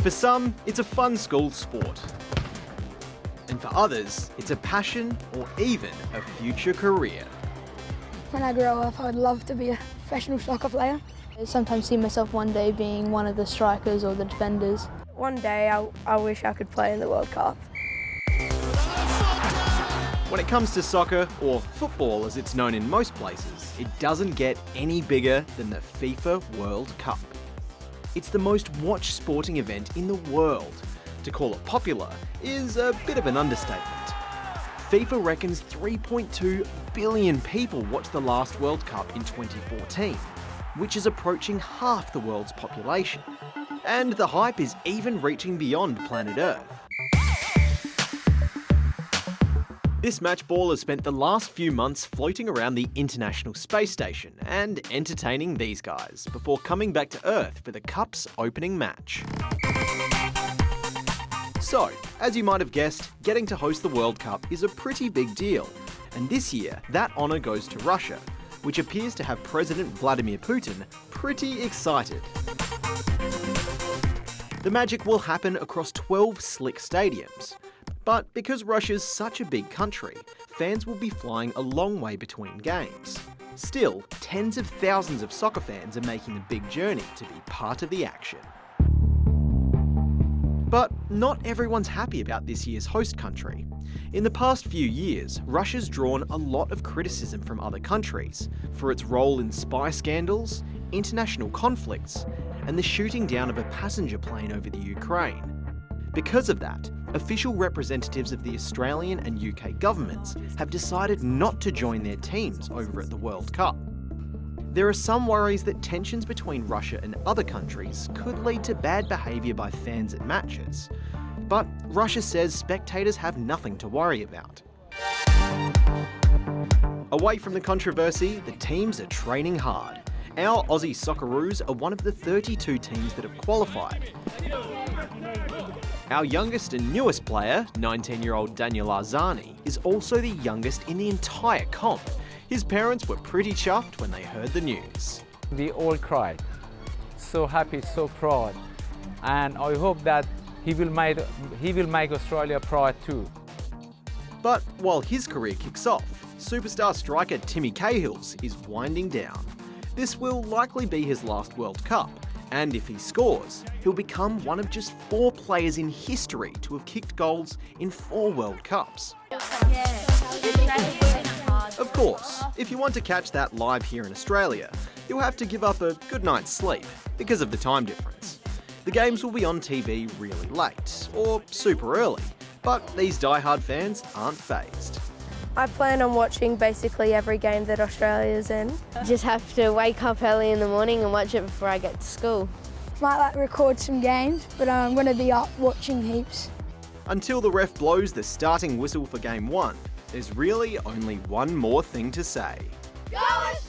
For some, it's a fun school sport. And for others, it's a passion or even a future career. When I grow up, I would love to be a professional soccer player. I sometimes see myself one day being one of the strikers or the defenders. One day I wish I could play in the World Cup. When it comes to soccer, or football as it's known in most places, it doesn't get any bigger than the FIFA World Cup. It's the most watched sporting event in the world. To call it popular is a bit of an understatement. FIFA reckons 3.2 billion people watched the last World Cup in 2014, which is approaching half the world's population. And the hype is even reaching beyond planet Earth. This match ball has spent the last few months floating around the International Space Station and entertaining these guys before coming back to Earth for the Cup's opening match. So, as you might have guessed, getting to host the World Cup is a pretty big deal. And this year, that honour goes to Russia, which appears to have President Vladimir Putin pretty excited. The magic will happen across 12 slick stadiums. But because Russia's such a big country, fans will be flying a long way between games. Still, tens of thousands of soccer fans are making the big journey to be part of the action. But not everyone's happy about this year's host country. In the past few years, Russia's drawn a lot of criticism from other countries for its role in spy scandals, international conflicts, and the shooting down of a passenger plane over the Ukraine. Because of that, official representatives of the Australian and UK governments have decided not to join their teams over at the World Cup. There are some worries that tensions between Russia and other countries could lead to bad behaviour by fans at matches. But Russia says spectators have nothing to worry about. Away from the controversy, the teams are training hard. Our Aussie Socceroos are one of the 32 teams that have qualified. Our youngest and newest player, 19-year-old Daniel Arzani, is also the youngest in the entire comp. His parents were pretty chuffed when they heard the news. We all cried. So happy, so proud. And I hope that he will make Australia proud too. But while his career kicks off, superstar striker Timmy Cahill's is winding down. This will likely be his last World Cup, and if he scores, he'll become one of just 4 players in history to have kicked goals in 4 World Cups. Of course, if you want to catch that live here in Australia, you'll have to give up a good night's sleep because of the time difference. The games will be on TV really late, or super early, but these die-hard fans aren't fazed. I plan on watching basically every game that Australia's in. Just have to wake up early in the morning and watch it before I get to school. Might record some games, but I'm going to be up watching heaps. Until the ref blows the starting whistle for Game 1, there's really only one more thing to say. Go Australia!